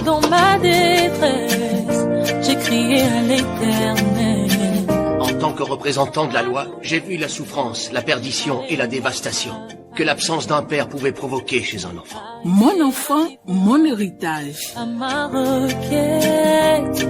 dans ma détresse, j'ai crié à l'Éternel. En tant que représentant de la loi, j'ai vu la souffrance, la perdition et la dévastation que l'absence d'un père pouvait provoquer chez un enfant. Mon enfant, mon héritage. À ma requête,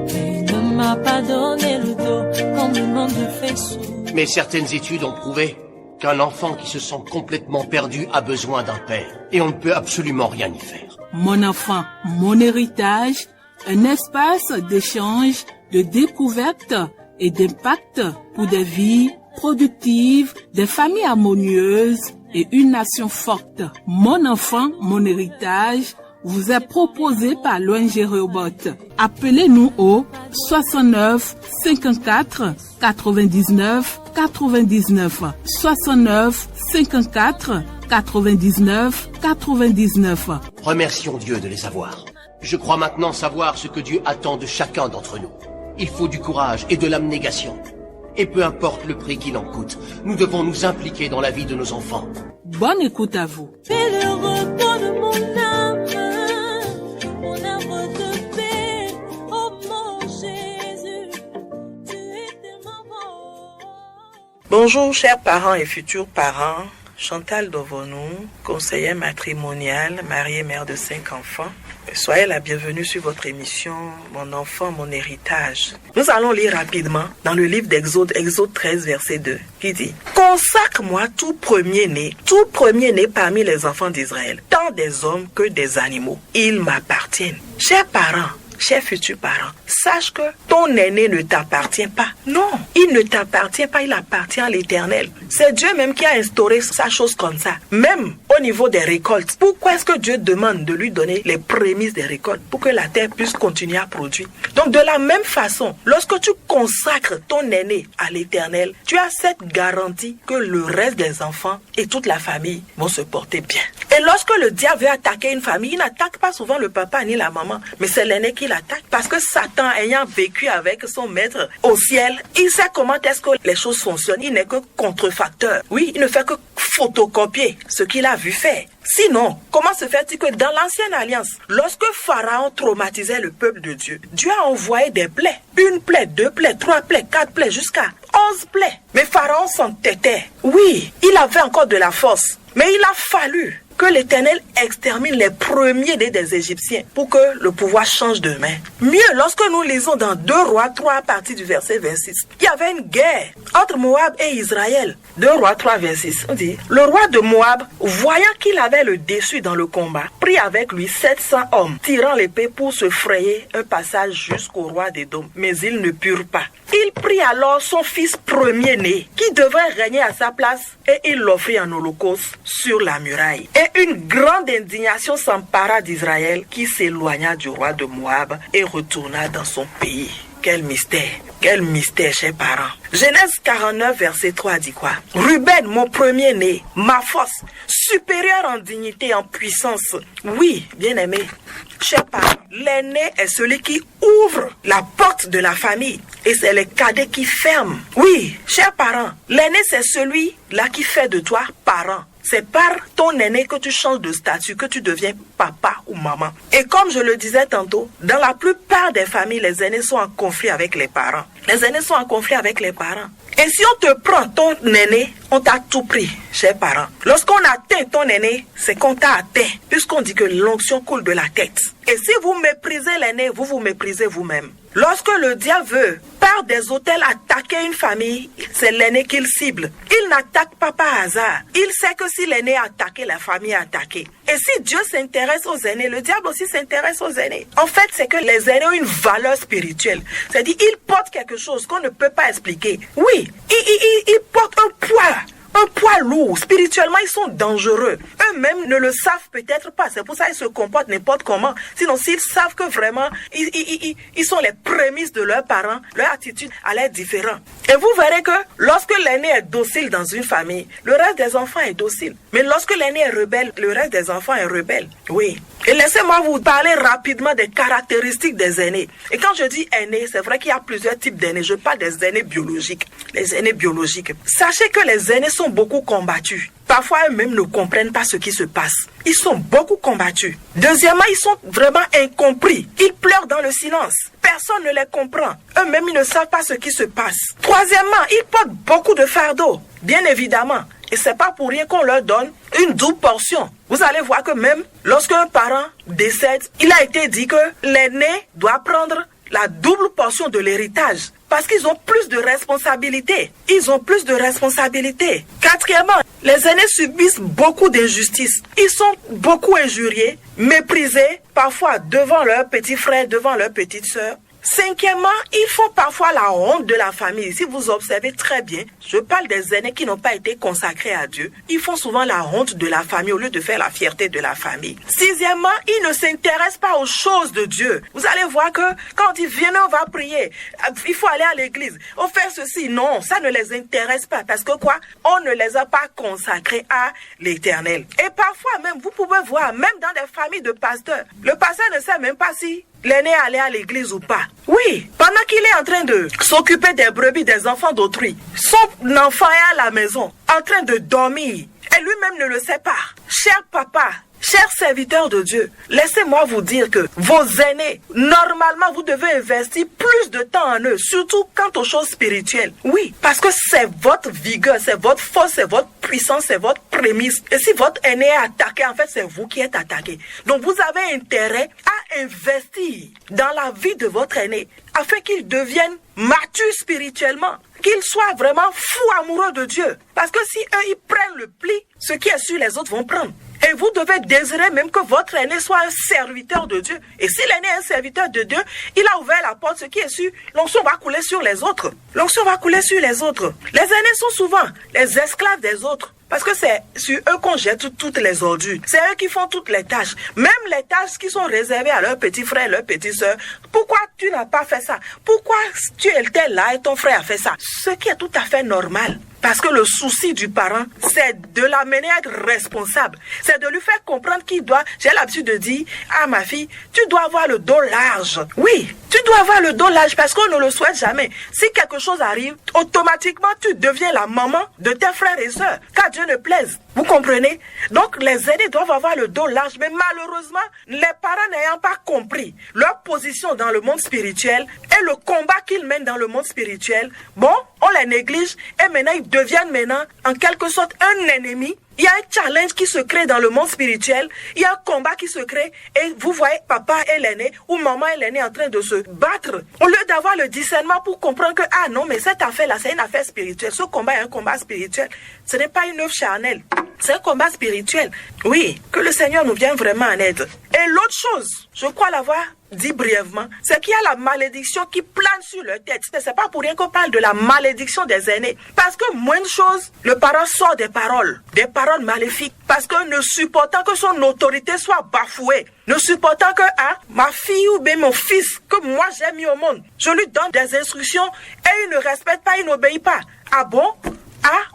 il ne m'a pas donné le dos comme le monde le fait sourd. Mais certaines études ont prouvé qu'un enfant qui se sent complètement perdu a besoin d'un père. Et on ne peut absolument rien y faire. Mon enfant, mon héritage, un espace d'échange, de découverte et d'impact pour des vies productives, des familles harmonieuses et une nation forte. Mon enfant, mon héritage vous est proposé par l'ONG Rehoboth. Appelez-nous au 69 54 99 99 69 54 99 99. Remercions Dieu de les avoir. Je crois maintenant savoir ce que Dieu attend de chacun d'entre nous. Il faut du courage et de l'abnégation. Et peu importe le prix qu'il en coûte, nous devons nous impliquer dans la vie de nos enfants. Bonne écoute à vous. Fais le repos de mon âme, mon arbre de paix, oh mon Jésus, tu es tellement beau. Bonjour chers parents et futurs parents, Chantal Dovonou, conseillère matrimoniale, mariée mère de 5 enfants. Soyez la bienvenue sur votre émission Mon enfant, mon héritage. Nous allons lire rapidement dans le livre d'Exode, Exode 13, verset 2, qui dit « Consacre-moi tout premier-né parmi les enfants d'Israël, tant des hommes que des animaux. Ils m'appartiennent. » Chers parents, chers futurs parents, sache que ton aîné ne t'appartient pas. Non, il ne t'appartient pas, il appartient à l'Éternel. C'est Dieu même qui a instauré sa chose comme ça. Même au niveau des récoltes. Pourquoi est-ce que Dieu demande de lui donner les prémices des récoltes? Pour que la terre puisse continuer à produire. Donc de la même façon, lorsque tu consacres ton aîné à l'Éternel, tu as cette garantie que le reste des enfants et toute la famille vont se porter bien. Et lorsque le diable veut attaquer une famille, il n'attaque pas souvent le papa ni la maman, mais c'est l'aîné qui l'attaque. Parce que Satan, ayant vécu avec son maître au ciel, il sait comment est-ce que les choses fonctionnent. Il n'est que contrefacteur. Oui, il ne fait que photocopier ce qu'il a vu faire. Sinon, comment se fait-il que dans l'ancienne alliance, lorsque Pharaon traumatisait le peuple de Dieu, Dieu a envoyé des plaies. 1 plaie, 2 plaies, 3 plaies, 4 plaies, jusqu'à 11 plaies. Mais Pharaon s'entêtait. Oui, il avait encore de la force. Mais il a fallu que l'Éternel extermine les premiers-nés des Égyptiens pour que le pouvoir change de main. Mieux, lorsque nous lisons dans 2 Rois 3 à partir du verset 26, il y avait une guerre entre Moab et Israël. 2 Rois 3, 26, on dit, le roi de Moab, voyant qu'il avait le dessus dans le combat, prit avec lui 700 hommes, tirant l'épée pour se frayer un passage jusqu'au roi d'Édom. Mais ils ne purent pas. Il prit alors son fils premier-né, qui devrait régner à sa place, et il l'offrit en holocauste sur la muraille. Et une grande indignation s'empara d'Israël, qui s'éloigna du roi de Moab et retourna dans son pays. Quel mystère, chers parents. Genèse 49, verset 3 dit quoi? Ruben, mon premier-né, ma force, supérieure en dignité et en puissance. Oui, bien-aimé, chers parents, l'aîné est celui qui ouvre la porte de la famille et c'est les cadets qui ferment. Oui, chers parents, l'aîné c'est celui-là qui fait de toi parent. C'est par ton aîné que tu changes de statut, que tu deviens papa ou maman. Et comme je le disais tantôt, dans la plupart des familles, les aînés sont en conflit avec les parents. Les aînés sont en conflit avec les parents. Et si on te prend ton aîné, on t'a tout pris, chers parents. Lorsqu'on atteint ton aîné, c'est qu'on t'a atteint, puisqu'on dit que l'onction coule de la tête. Et si vous méprisez l'aîné, vous vous méprisez vous-même. Lorsque le diable veut, par des autels, attaquer une famille, c'est l'aîné qu'il cible. Il n'attaque pas par hasard. Il sait que si l'aîné a attaqué, la famille est attaquée. Et si Dieu s'intéresse aux aînés, le diable aussi s'intéresse aux aînés. En fait, c'est que les aînés ont une valeur spirituelle. C'est-à-dire, ils portent quelque chose qu'on ne peut pas expliquer. Oui, ils portent un poids lourd. Spirituellement, ils sont dangereux. Eux-mêmes ne le savent peut-être pas. C'est pour ça qu'ils se comportent n'importe comment. Sinon, s'ils savent que vraiment, ils sont les prémices de leurs parents, leur attitude allait être différente. Et vous verrez que lorsque l'aîné est docile dans une famille, le reste des enfants est docile. Mais lorsque l'aîné est rebelle, le reste des enfants est rebelle. Oui. Et laissez-moi vous parler rapidement des caractéristiques des aînés. Et quand je dis aînés, c'est vrai qu'il y a plusieurs types d'aînés. Je parle des aînés biologiques. Les aînés biologiques. Sachez que les aînés sont beaucoup combattus. Parfois, eux-mêmes ne comprennent pas ce qui se passe. Ils sont beaucoup combattus. Deuxièmement, ils sont vraiment incompris. Ils pleurent dans le silence. Personne ne les comprend. Eux-mêmes, ils ne savent pas ce qui se passe. Troisièmement, ils portent beaucoup de fardeaux. Bien évidemment. Et c'est pas pour rien qu'on leur donne une double portion. Vous allez voir que même lorsqu'un parent décède, il a été dit que l'aîné doit prendre la double portion de l'héritage. Parce qu'ils ont plus de responsabilités. Ils ont plus de responsabilités. Quatrièmement, les aînés subissent beaucoup d'injustices. Ils sont beaucoup injuriés, méprisés, parfois devant leurs petits frères, devant leurs petites sœurs. Cinquièmement, ils font parfois la honte de la famille. Si vous observez très bien, je parle des aînés qui n'ont pas été consacrés à Dieu. Ils font souvent la honte de la famille au lieu de faire la fierté de la famille. Sixièmement, ils ne s'intéressent pas aux choses de Dieu. Vous allez voir que quand ils viennent, on va prier. Il faut aller à l'église. On fait ceci. Non, ça ne les intéresse pas. Parce que quoi? On ne les a pas consacrés à l'Éternel. Et parfois même, vous pouvez voir, même dans des familles de pasteurs, le pasteur ne sait même pas si l'aîné est allé à l'église ou pas. Oui, pendant qu'il est en train de s'occuper des brebis des enfants d'autrui, son enfant est à la maison, en train de dormir, et lui-même ne le sait pas. Cher papa, chers serviteurs de Dieu, laissez-moi vous dire que vos aînés, normalement, vous devez investir plus de temps en eux, surtout quant aux choses spirituelles. Oui, parce que c'est votre vigueur, c'est votre force, c'est votre puissance, c'est votre prémisse. Et si votre aîné est attaqué, en fait, c'est vous qui êtes attaqué. Donc, vous avez intérêt à investir dans la vie de votre aîné afin qu'il devienne mature spirituellement, qu'il soit vraiment fou amoureux de Dieu. Parce que si eux, ils prennent le pli, ce qui est sûr, les autres vont prendre. Et vous devez désirer même que votre aîné soit un serviteur de Dieu. Et si l'aîné est un serviteur de Dieu, il a ouvert la porte, ce qui est sûr, l'onction va couler sur les autres. L'onction va couler sur les autres. Les aînés sont souvent les esclaves des autres. Parce que c'est sur eux qu'on jette toutes les ordures. C'est eux qui font toutes les tâches. Même les tâches qui sont réservées à leurs petits frères, leurs petites sœurs. Pourquoi tu n'as pas fait ça? Pourquoi tu étais là et ton frère a fait ça? Ce qui est tout à fait normal. Parce que le souci du parent, c'est de l'amener à être responsable. C'est de lui faire comprendre qu'il doit... J'ai l'habitude de dire à ma fille, tu dois avoir le dos large. Oui, tu dois avoir le dos large parce qu'on ne le souhaite jamais. Si quelque chose arrive, automatiquement, tu deviens la maman de tes frères et sœurs. Qu'à Dieu ne plaise. Vous comprenez? Donc, les aînés doivent avoir le dos large. Mais malheureusement, les parents n'ayant pas compris leur position dans le monde spirituel et le combat qu'ils mènent dans le monde spirituel, bon, on les néglige et maintenant ils deviennent en quelque sorte un ennemi. Il y a un challenge qui se crée dans le monde spirituel. Il y a un combat qui se crée et vous voyez papa et l'aîné ou maman et l'aîné en train de se battre. Au lieu d'avoir le discernement pour comprendre que, ah non, mais cette affaire-là, c'est une affaire spirituelle. Ce combat est un combat spirituel. Ce n'est pas une œuvre charnelle. C'est un combat spirituel. Oui, que le Seigneur nous vienne vraiment en aide. Et l'autre chose, je crois l'avoir dit brièvement, c'est qu'il y a la malédiction qui plane sur leur tête. C'est pas pour rien qu'on parle de la malédiction des aînés. Parce que moins de choses, le parent sort des paroles maléfiques. Parce que ne supportant que son autorité soit bafouée, ne supportant que ma fille ou bien mon fils que moi j'ai mis au monde, je lui donne des instructions et il ne respecte pas, il n'obéit pas. Ah bon?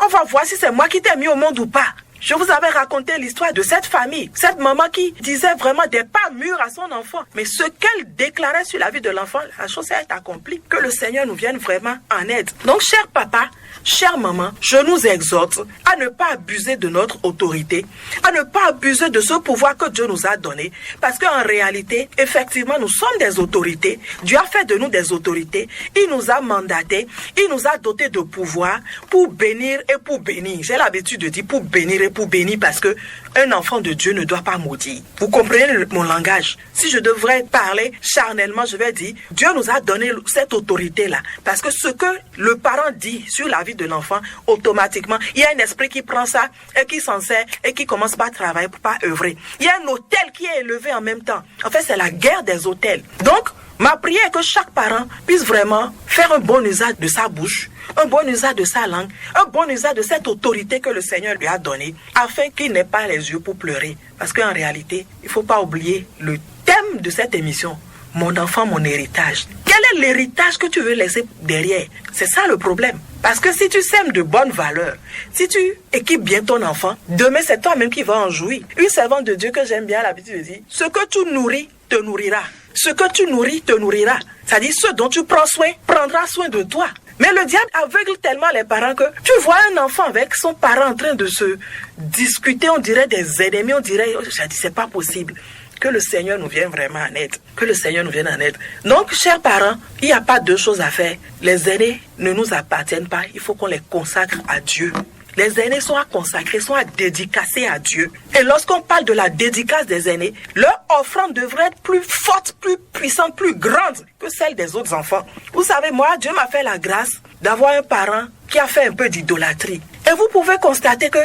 On va voir si c'est moi qui t'ai mis au monde ou pas. Je vous avais raconté l'histoire de cette famille, cette maman qui disait vraiment des pas mûrs à son enfant. Mais ce qu'elle déclarait sur la vie de l'enfant, la chose est accomplie. Que le Seigneur nous vienne vraiment en aide. Donc, cher papa, chère maman, je nous exhorte à ne pas abuser de notre autorité, à ne pas abuser de ce pouvoir que Dieu nous a donné. Parce qu'en réalité, effectivement, nous sommes des autorités. Dieu a fait de nous des autorités. Il nous a mandatés, il nous a dotés de pouvoir pour bénir et pour bénir. J'ai l'habitude de dire pour bénir et pour bénir parce que un enfant de Dieu ne doit pas maudire. Vous comprenez mon langage? Si je devrais parler charnellement, je vais dire Dieu nous a donné cette autorité-là. Parce que ce que le parent dit sur la vie de l'enfant, automatiquement, il y a un esprit qui prend ça et qui s'en sert et qui commence pas à travailler pour pas œuvrer. Il y a un autel qui est élevé en même temps. En fait, c'est la guerre des autels. Donc, ma prière est que chaque parent puisse vraiment faire un bon usage de sa bouche, un bon usage de sa langue, un bon usage de cette autorité que le Seigneur lui a donnée, afin qu'il n'ait pas les yeux pour pleurer. Parce qu'en réalité, il ne faut pas oublier le thème de cette émission. Mon enfant, mon héritage. Quel est l'héritage que tu veux laisser derrière? C'est ça le problème. Parce que si tu sèmes de bonnes valeurs, si tu équipes bien ton enfant, demain c'est toi-même qui vas en jouir. Une servante de Dieu que j'aime bien l'habitude de dire, ce que tu nourris te nourrira. Ce que tu nourris te nourrira. C'est-à-dire ce dont tu prends soin prendra soin de toi. Mais le diable aveugle tellement les parents que tu vois un enfant avec son parent en train de se discuter, on dirait des ennemis, on dirait, j'ai dit c'est pas possible. Que le Seigneur nous vienne vraiment en aide. Que le Seigneur nous vienne en aide. Donc, chers parents, il n'y a pas deux choses à faire. Les aînés ne nous appartiennent pas. Il faut qu'on les consacre à Dieu. Les aînés sont à consacrer, sont à dédicacer à Dieu. Et lorsqu'on parle de la dédicace des aînés, leur offrande devrait être plus forte, plus puissante, plus grande que celle des autres enfants. Vous savez, moi, Dieu m'a fait la grâce d'avoir un parent qui a fait un peu d'idolâtrie. Et vous pouvez constater que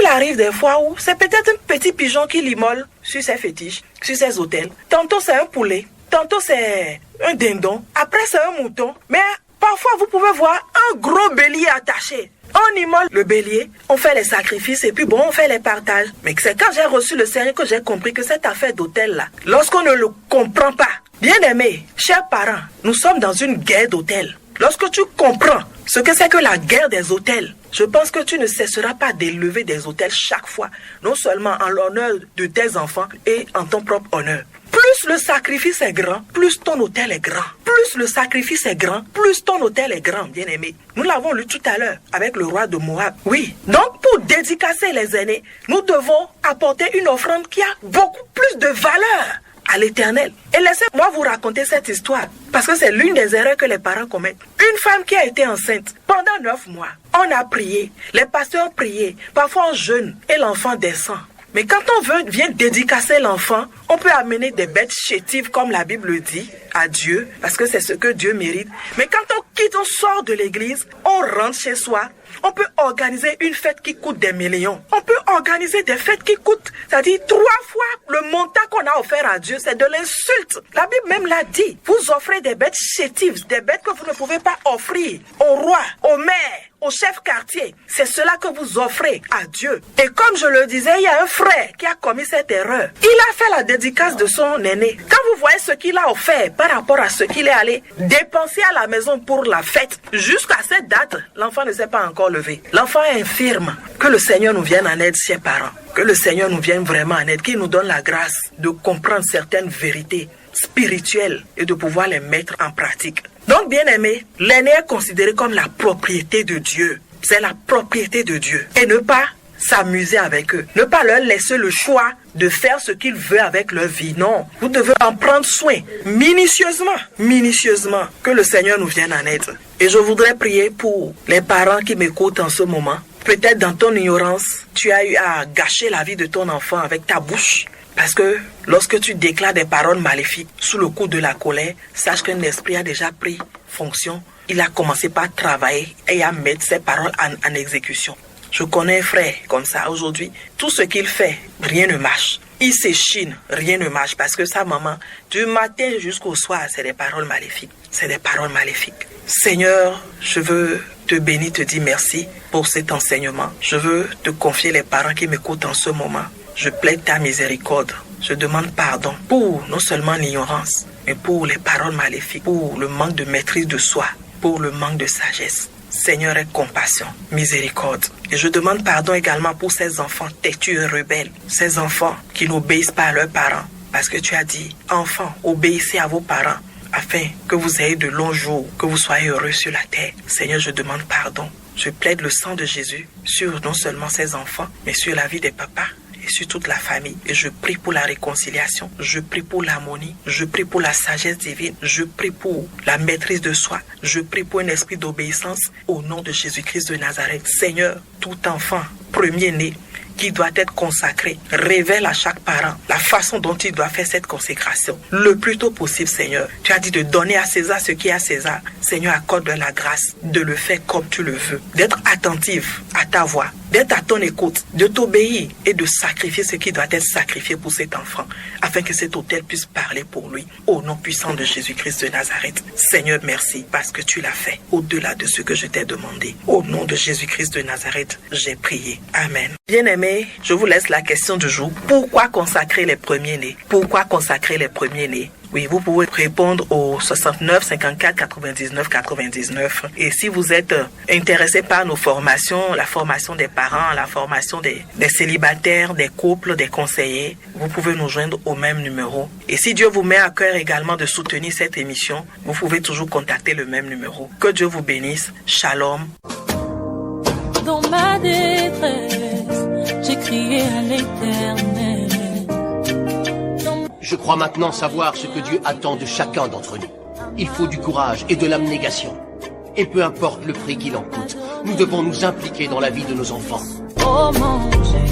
il arrive des fois où c'est peut-être un petit pigeon qui l'immole sur ses fétiches, sur ses autels. Tantôt c'est un poulet, tantôt c'est un dindon, après c'est un mouton. Mais parfois vous pouvez voir un gros bélier attaché. On immole le bélier, on fait les sacrifices et puis bon, on fait les partages. Mais c'est quand j'ai reçu le Seigneur que j'ai compris que cette affaire d'autel-là, lorsqu'on ne le comprend pas, bien aimé, chers parents, nous sommes dans une guerre d'autel. Lorsque tu comprends ce que c'est que la guerre des autels, je pense que tu ne cesseras pas d'élever des autels chaque fois, non seulement en l'honneur de tes enfants et en ton propre honneur. Plus le sacrifice est grand, plus ton autel est grand. Plus le sacrifice est grand, plus ton autel est grand, bien-aimé. Nous l'avons lu tout à l'heure avec le roi de Moab. Oui, donc pour dédicacer les aînés, nous devons apporter une offrande qui a beaucoup plus de valeur à l'Éternel. Et laissez-moi vous raconter cette histoire, parce que c'est l'une des erreurs que les parents commettent. Une femme qui a été enceinte pendant 9 mois, on a prié, les pasteurs priaient, parfois on jeûne et l'enfant descend. Mais quand on vient dédicacer l'enfant, on peut amener des bêtes chétives, comme la Bible dit, à Dieu, parce que c'est ce que Dieu mérite. Mais quand on quitte, on sort de l'église, on rentre chez soi, on peut organiser une fête qui coûte des millions. On peut organiser des fêtes qui coûtent, c'est-à-dire 3 fois le montant qu'on a offert à Dieu. C'est de l'insulte. La Bible même l'a dit. Vous offrez des bêtes chétives, des bêtes que vous ne pouvez pas offrir au roi, au maire, au chef quartier. C'est cela que vous offrez à Dieu. Et comme je le disais, il y a un frère qui a commis cette erreur. Il a fait la dédicace de son aîné. Quand vous voyez ce qu'il a offert par rapport à ce qu'il est allé dépenser à la maison pour la fête, jusqu'à cette date, l'enfant ne s'est pas encore levé. L'enfant est infirme. Que le Seigneur nous vienne en aide, chers parents. Que le Seigneur nous vienne vraiment en aide, qu'il nous donne la grâce de comprendre certaines vérités spirituelles et de pouvoir les mettre en pratique. Donc, bien aimé, l'aîné est considéré comme la propriété de Dieu. C'est la propriété de Dieu. Et ne pas s'amuser avec eux. Ne pas leur laisser le choix de faire ce qu'ils veulent avec leur vie. Non, vous devez en prendre soin minutieusement. Minutieusement. Que le Seigneur nous vienne en aide. Et je voudrais prier pour les parents qui m'écoutent en ce moment. Peut-être dans ton ignorance, tu as eu à gâcher la vie de ton enfant avec ta bouche. Parce que lorsque tu déclares des paroles maléfiques sous le coup de la colère, sache qu'un esprit a déjà pris fonction. Il a commencé par travailler et à mettre ses paroles en exécution. Je connais un frère comme ça aujourd'hui. Tout ce qu'il fait, rien ne marche. Il s'échine, rien ne marche parce que sa maman, du matin jusqu'au soir, c'est des paroles maléfiques. C'est des paroles maléfiques. Seigneur, je veux te bénir, te dire merci pour cet enseignement. Je veux te confier les parents qui m'écoutent en ce moment. Je plaide ta miséricorde. Je demande pardon pour non seulement l'ignorance, mais pour les paroles maléfiques, pour le manque de maîtrise de soi, pour le manque de sagesse. Seigneur, aie compassion, miséricorde. Et je demande pardon également pour ces enfants têtus et rebelles, ces enfants qui n'obéissent pas à leurs parents. Parce que tu as dit, enfants, obéissez à vos parents, afin que vous ayez de longs jours, que vous soyez heureux sur la terre. Seigneur, je demande pardon. Je plaide le sang de Jésus sur non seulement ces enfants, mais sur la vie des papas et sur toute la famille. Et je prie pour la réconciliation, je prie pour l'harmonie, je prie pour la sagesse divine, je prie pour la maîtrise de soi, je prie pour un esprit d'obéissance au nom de Jésus-Christ de Nazareth. Seigneur, tout enfant premier-né qui doit être consacré, révèle à chaque parent la façon dont il doit faire cette consécration le plus tôt possible, Seigneur. Tu as dit de donner à César ce qui est à César. Seigneur, accorde-leur la grâce de le faire comme tu le veux, d'être attentif à ta voix, d'être à ton écoute, de t'obéir et de sacrifier ce qui doit être sacrifié pour cet enfant, afin que cet autel puisse parler pour lui. Au nom puissant de Jésus-Christ de Nazareth. Seigneur, merci parce que tu l'as fait au-delà de ce que je t'ai demandé. Au nom de Jésus-Christ de Nazareth, j'ai prié. Amen. Bien-aimés, je vous laisse la question du jour. Pourquoi consacrer les premiers-nés? Pourquoi consacrer les premiers-nés? Oui, vous pouvez répondre au 69 54 99 99. Et si vous êtes intéressé par nos formations, la formation des parents, la formation des célibataires, des couples, des conseillers, vous pouvez nous joindre au même numéro. Et si Dieu vous met à cœur également de soutenir cette émission, vous pouvez toujours contacter le même numéro. Que Dieu vous bénisse. Shalom. Dans ma détresse, j'ai crié à l'Éternel. Je crois maintenant savoir ce que Dieu attend de chacun d'entre nous. Il faut du courage et de l'abnégation. Et peu importe le prix qu'il en coûte, nous devons nous impliquer dans la vie de nos enfants. Oh mon Dieu.